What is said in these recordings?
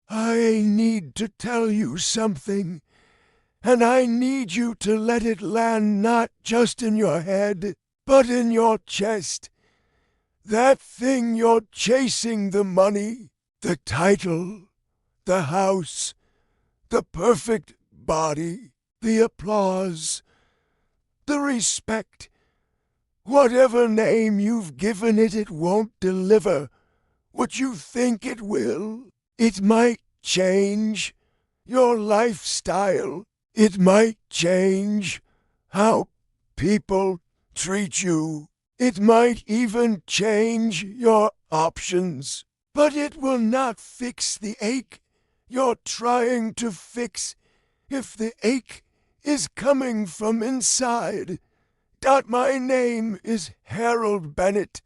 I need to tell you something, and I need you to let it land not just in your head, but in your chest. That thing you're chasing, the money, the title, the house, the perfect body, the applause, the respect. Whatever name you've given it, it won't deliver what you think it will. It might change your lifestyle. It might change how people treat you. It might even change your options. But it will not fix the ache you're trying to fix if the ache is coming from inside. My name is Harold Bennett,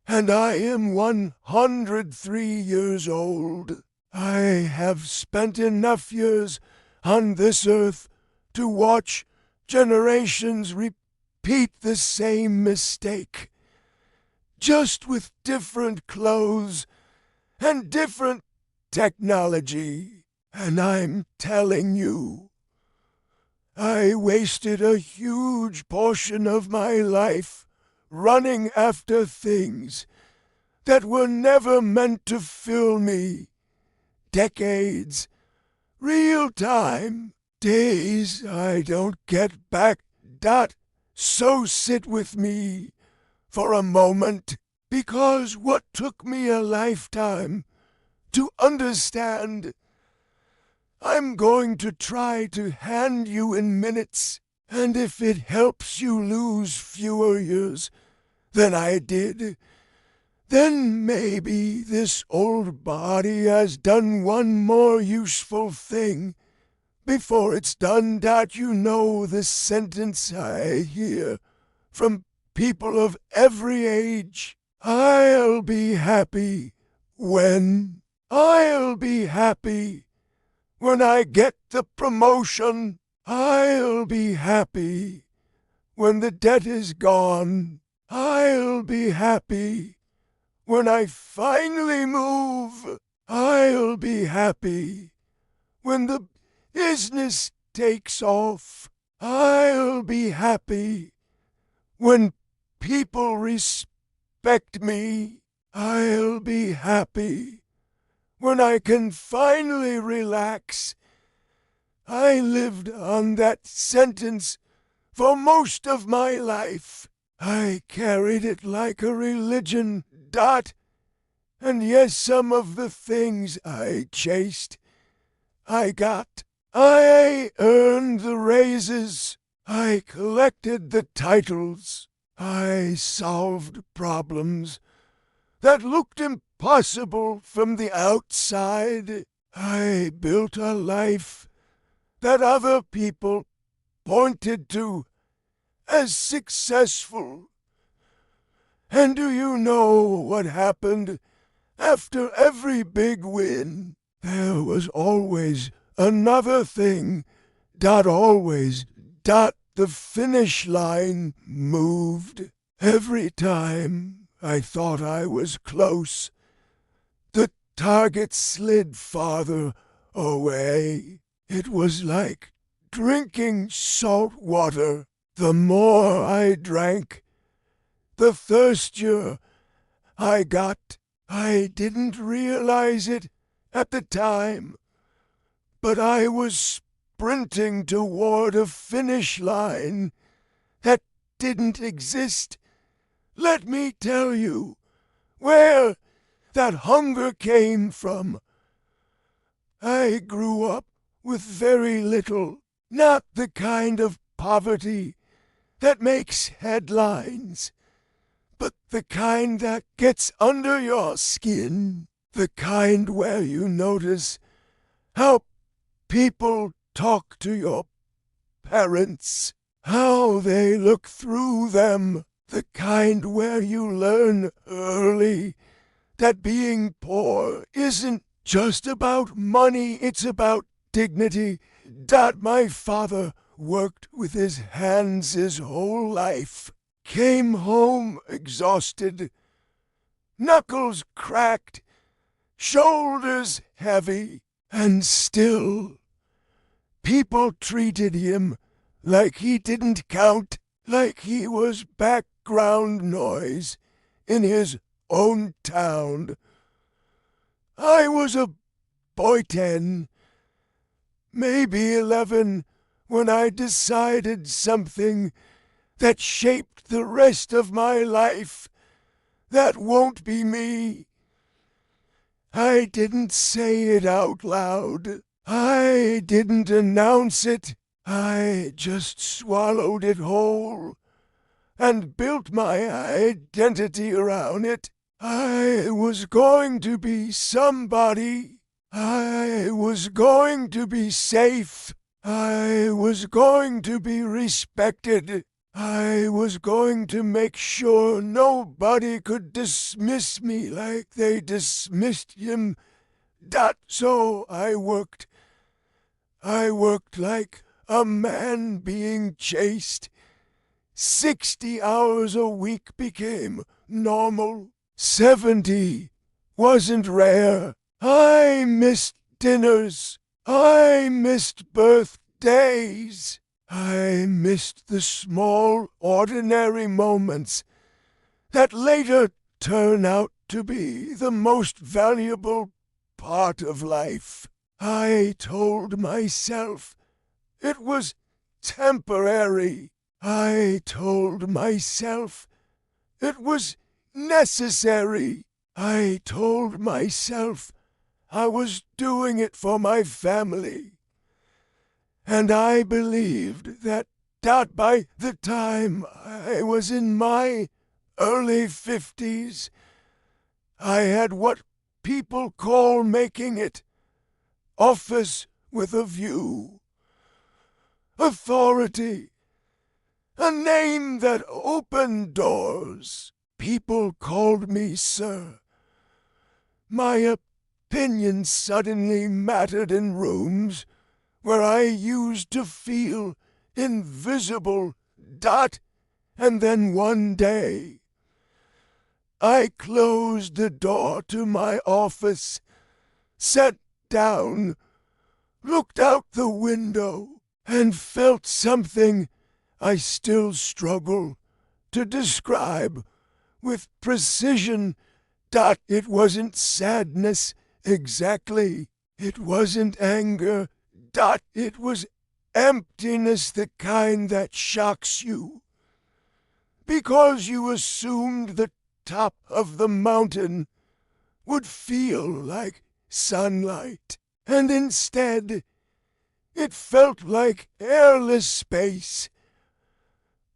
and I am 103 years old. I have spent enough years on this earth to watch generations repeat the same mistake, just with different clothes and different technology. And I'm telling you, I wasted a huge portion of my life running after things that were never meant to fill me. Decades, real time, days I don't get back. So sit with me for a moment, because what took me a lifetime to understand, I'm going to try to hand you in minutes, and if it helps you lose fewer years than I did, then maybe this old body has done one more useful thing before it's done. You know the sentence I hear from people of every age. I'll be happy when I get the promotion. I'll be happy when the debt is gone. I'll be happy when I finally move. I'll be happy when the business takes off. I'll be happy when people respect me. I'll be happy when I can finally relax. I lived on that sentence for most of my life. I carried it like a religion. And yes, some of the things I chased, I got. I earned the raises. I collected the titles. I solved problems that looked impossible from the outside. I built a life that other people pointed to as successful. And do you know what happened after every big win? There was always another thing. Always. The finish line moved. Every time I thought I was close, the target slid farther away. It was like drinking salt water. The more I drank, the thirstier I got. I didn't realize it at the time, but I was sprinting toward a finish line that didn't exist. Let me tell you where that hunger came from. I grew up with very little, not the kind of poverty that makes headlines, but the kind that gets under your skin, the kind where you notice how people talk to your parents, how they look through them, the kind where you learn early that being poor isn't just about money, it's about dignity. My father worked with his hands his whole life, came home exhausted, knuckles cracked, shoulders heavy, and still people treated him like he didn't count, like he was background noise in his own town. I was a boy 10, maybe 11, when I decided something that shaped the rest of my life. That won't be me. I didn't say it out loud. I didn't announce it. I just swallowed it whole and built my identity around it. I was going to be somebody. I was going to be safe. I was going to be respected. I was going to make sure nobody could dismiss me like they dismissed him. So I worked. I worked like a man being chased. 60 hours a week became normal. 70 wasn't rare. I missed dinners. I missed birthdays. I missed the small, ordinary moments that later turn out to be the most valuable part of life. I told myself it was temporary. I told myself it was necessary. I told myself I was doing it for my family. And I believed that by the time I was in my early 50s, I had what people call making it. Office with a view. Authority. A name that opened doors. People called me sir. My opinion suddenly mattered in rooms where I used to feel invisible. And then one day, I closed the door to my office, sat down, looked out the window, and felt something I still struggle to describe with precision. It wasn't sadness exactly. It wasn't anger. It was emptiness, the kind that shocks you, because you assumed the top of the mountain would feel like sunlight, and instead it felt like airless space.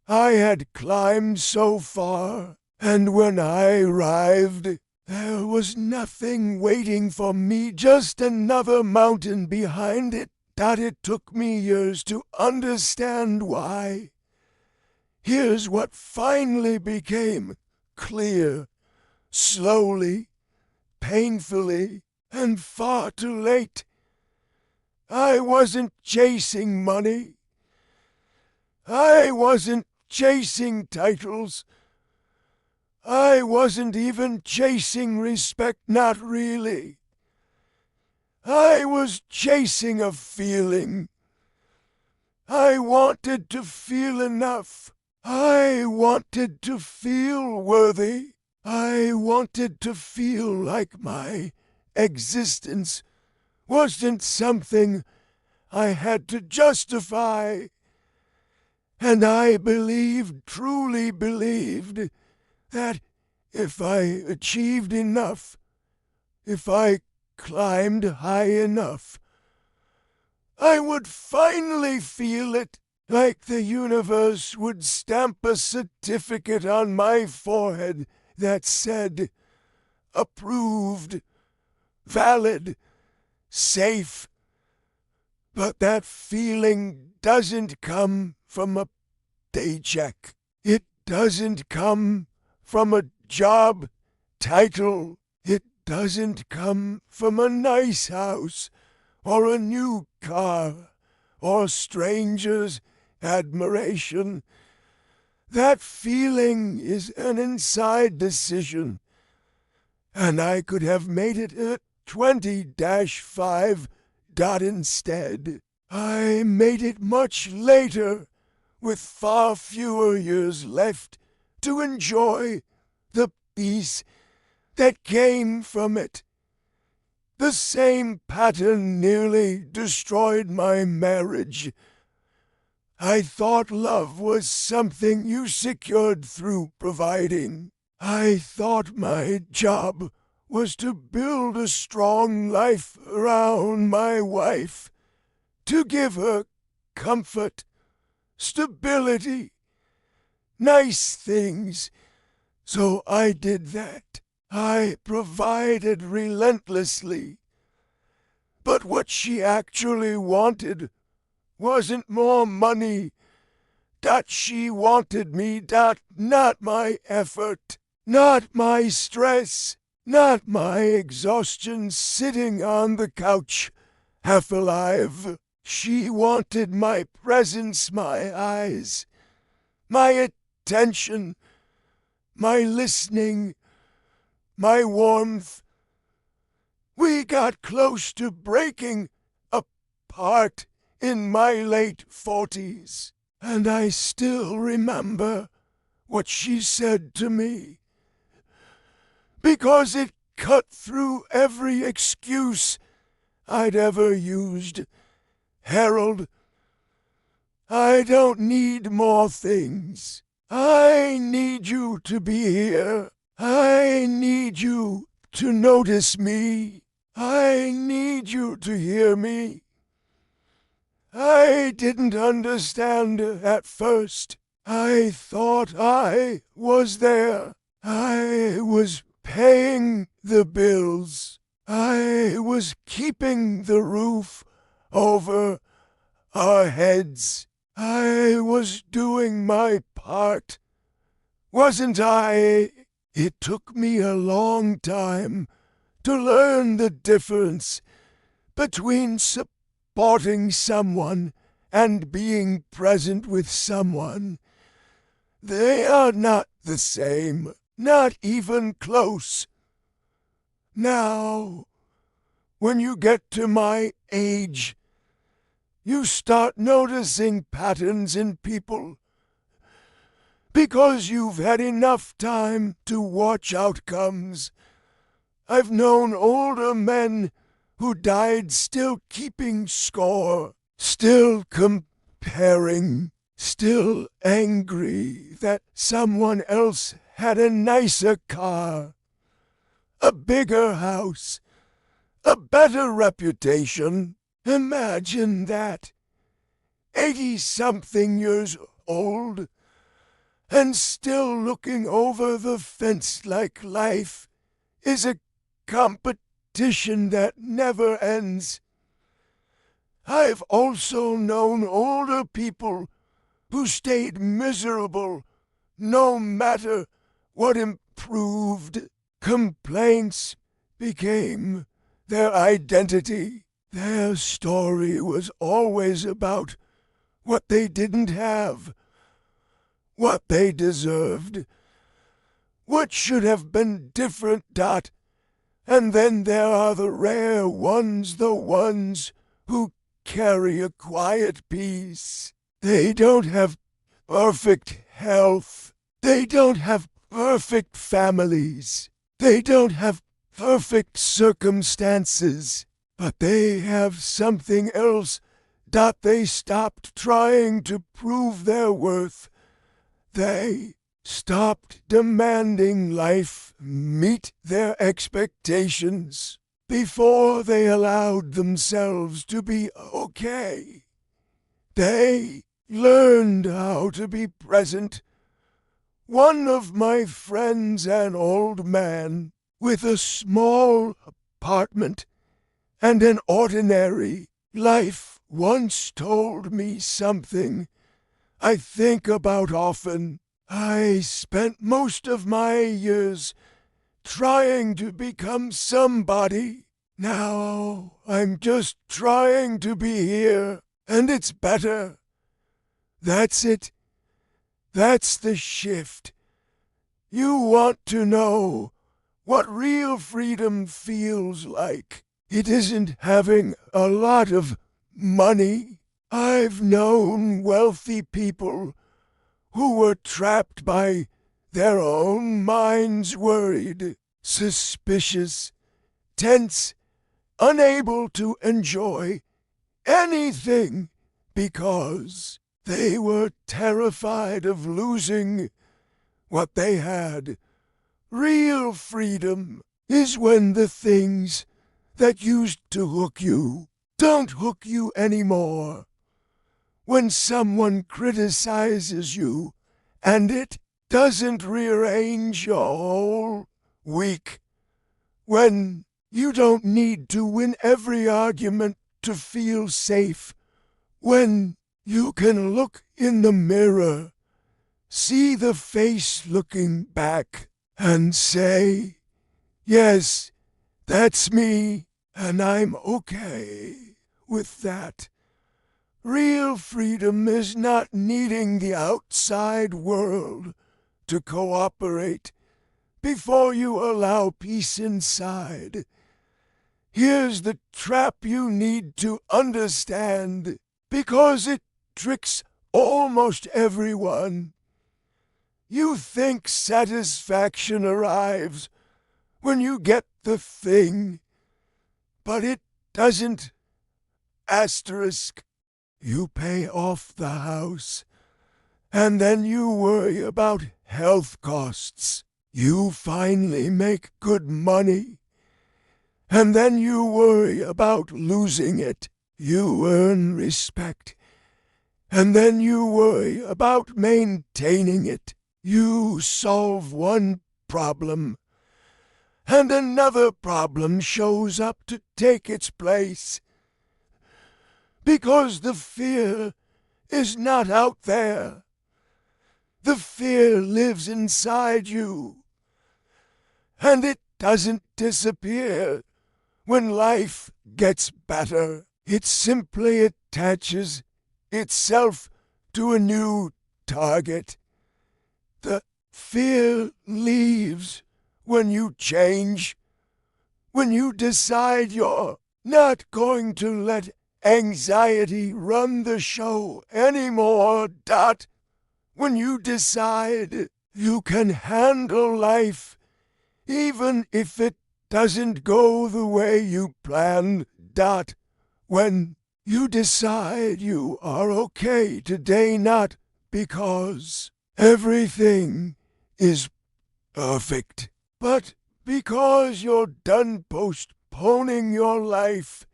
I had climbed so far, and when I arrived, there was nothing waiting for me, just another mountain behind it. It took me years to understand why. Here's what finally became clear, slowly, painfully, and far too late. I wasn't chasing money. I wasn't chasing titles. I wasn't even chasing respect, not really. I was chasing a feeling. I wanted to feel enough. I wanted to feel worthy. I wanted to feel like my existence wasn't something I had to justify. And I truly believed, that if I achieved enough, if I climbed high enough, I would finally feel it, like the universe would stamp a certificate on my forehead that said, approved, valid, safe. But that feeling doesn't come from a paycheck. It doesn't come from a job title. It doesn't come from a nice house or a new car or strangers' admiration. That feeling is an inside decision, and I could have made it 20-5 dot instead. I made it much later, with far fewer years left to enjoy the peace that came from it. The same pattern nearly destroyed my marriage. I thought love was something you secured through providing. I thought my job was to build a strong life around my wife, to give her comfort, stability, nice things. So I did that. I provided relentlessly. But what she actually wanted wasn't more money. That she wanted me, that not my effort, not my stress, not my exhaustion sitting on the couch, half alive. She wanted my presence, my eyes, my attention, my listening, my warmth. We got close to breaking apart in my late 40s, and I still remember what she said to me, because it cut through every excuse I'd ever used. Harold, I don't need more things. I need you to be here. I need you to notice me. I need you to hear me. I didn't understand at first. I thought I was there. I was paying the bills. I was keeping the roof over our heads. I was doing my part, wasn't I? It took me a long time to learn the difference between supporting someone and being present with someone. They are not the same, not even close. Now, when you get to my age, you start noticing patterns in people because you've had enough time to watch outcomes. I've known older men who died still keeping score, still comparing, still angry that someone else had a nicer car, a bigger house, a better reputation. Imagine that. 80-something years old, and still looking over the fence like life is a competition that never ends. I've also known older people who stayed miserable no matter what improved. Complaints became their identity. Their story was always about what they didn't have, what they deserved, what should have been different. And then there are the rare ones, the ones who carry a quiet peace. They don't have perfect health. They don't have perfect families. They don't have perfect circumstances. But they have something else that they stopped trying to prove their worth. They stopped demanding life meet their expectations before they allowed themselves to be okay. They learned how to be present. One of my friends, an old man with a small apartment and an ordinary life, once told me something I think about often. I spent most of my years trying to become somebody. Now I'm just trying to be here, and it's better. That's it. That's the shift. You want to know what real freedom feels like. It isn't having a lot of money. I've known wealthy people who were trapped by their own minds, worried, suspicious, tense, unable to enjoy anything because they were terrified of losing what they had. Real freedom is when the things that used to hook you don't hook you anymore. When someone criticizes you and it doesn't rearrange your whole week. When you don't need to win every argument to feel safe. When you can look in the mirror, see the face looking back, and say, yes, that's me, and I'm okay with that. Real freedom is not needing the outside world to cooperate before you allow peace inside. Here's the trap you need to understand, because it tricks almost everyone. You think satisfaction arrives when you get the thing, but it doesn't. Asterisk. You pay off the house, and then you worry about health costs. You finally make good money, and then you worry about losing it. You earn respect, and then you worry about maintaining it. You solve one problem, and another problem shows up to take its place. Because the fear is not out there. The fear lives inside you, and it doesn't disappear when life gets better. It simply attaches itself to a new target. The fear leaves when you change, when you decide you're not going to let anxiety run the show anymore. When you decide you can handle life even if it doesn't go the way you planned. When you decide you are okay today, not because everything is perfect, but because you're done postponing your life.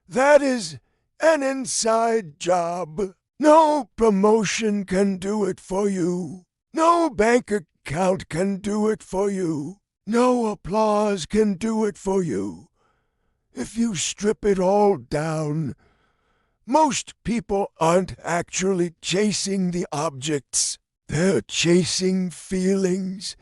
That is an inside job. No promotion can do it for you. No bank account can do it for you. No applause can do it for you. If you strip it all down, most people aren't actually chasing the objects. They're chasing feelings.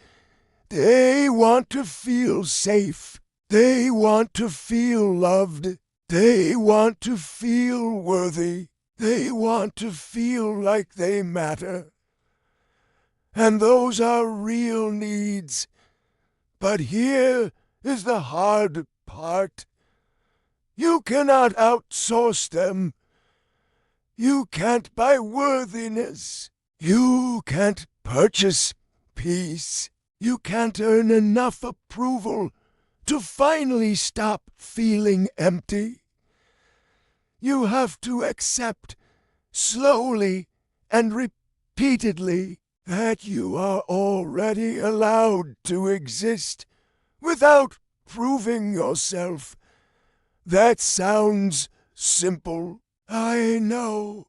They want to feel safe. They want to feel loved. They want to feel worthy. They want to feel like they matter. And those are real needs. But here is the hard part. You cannot outsource them. You can't buy worthiness. You can't purchase peace. You can't earn enough approval to finally stop feeling empty. You have to accept slowly and repeatedly that you are already allowed to exist without proving yourself. That sounds simple, I know.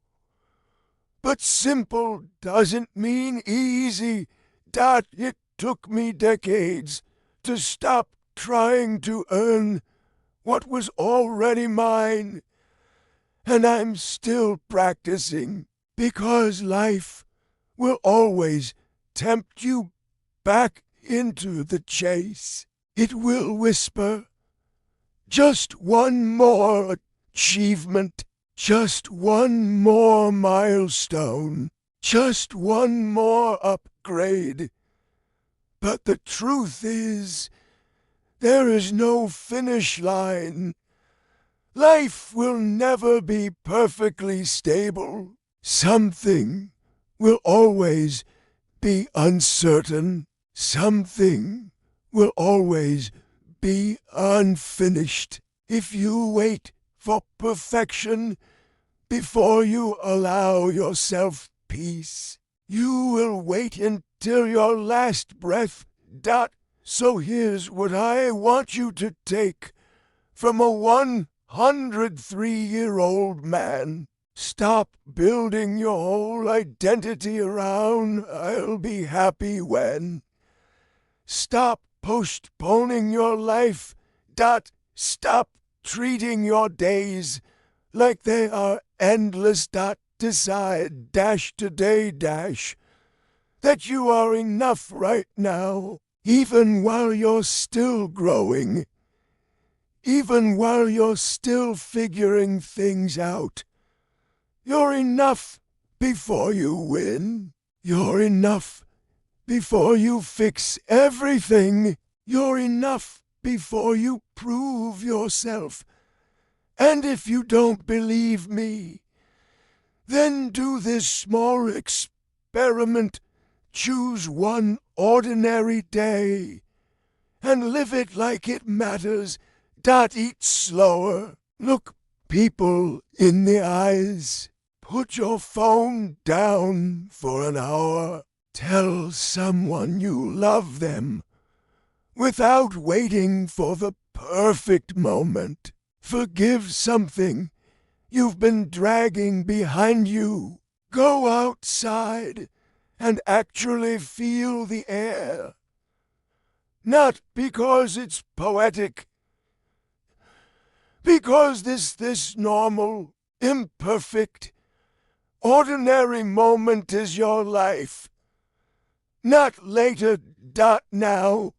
But simple doesn't mean easy. It took me decades to stop trying to earn what was already mine. And I'm still practicing, because life will always tempt you back into the chase. It will whisper, just one more achievement, just one more milestone, just one more upgrade. But the truth is, There is no finish line. Life will never be perfectly stable. Something will always be uncertain. Something will always be unfinished. If you wait for perfection before you allow yourself peace, you will wait until your last breath. So here's what I want you to take from a 103-year-old man. Stop building your whole identity around "I'll be happy when." Stop postponing your life. Stop treating your days like they are endless. Decide today that you are enough right now, even while you're still growing, even while you're still figuring things out. You're enough before you win. You're enough before you fix everything. You're enough before you prove yourself. And if you don't believe me, then do this small experiment. Choose one ordinary day and live it like it matters. Eat slower. Look people in the eyes. Put your phone down for an hour. Tell someone you love them without waiting for the perfect moment. Forgive something you've been dragging behind you. Go outside and actually feel the air. Not because it's poetic, because this normal, imperfect, ordinary moment is your life. Not later. Now.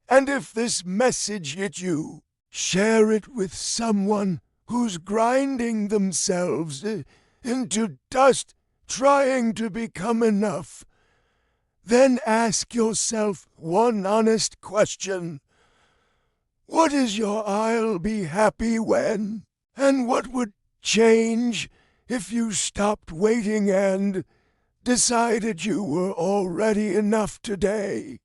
And if this message hit you, share it with someone who's grinding themselves into dust, trying to become enough. Then ask yourself one honest question. What is your "I'll be happy when"? And what would change if you stopped waiting and decided you were already enough today?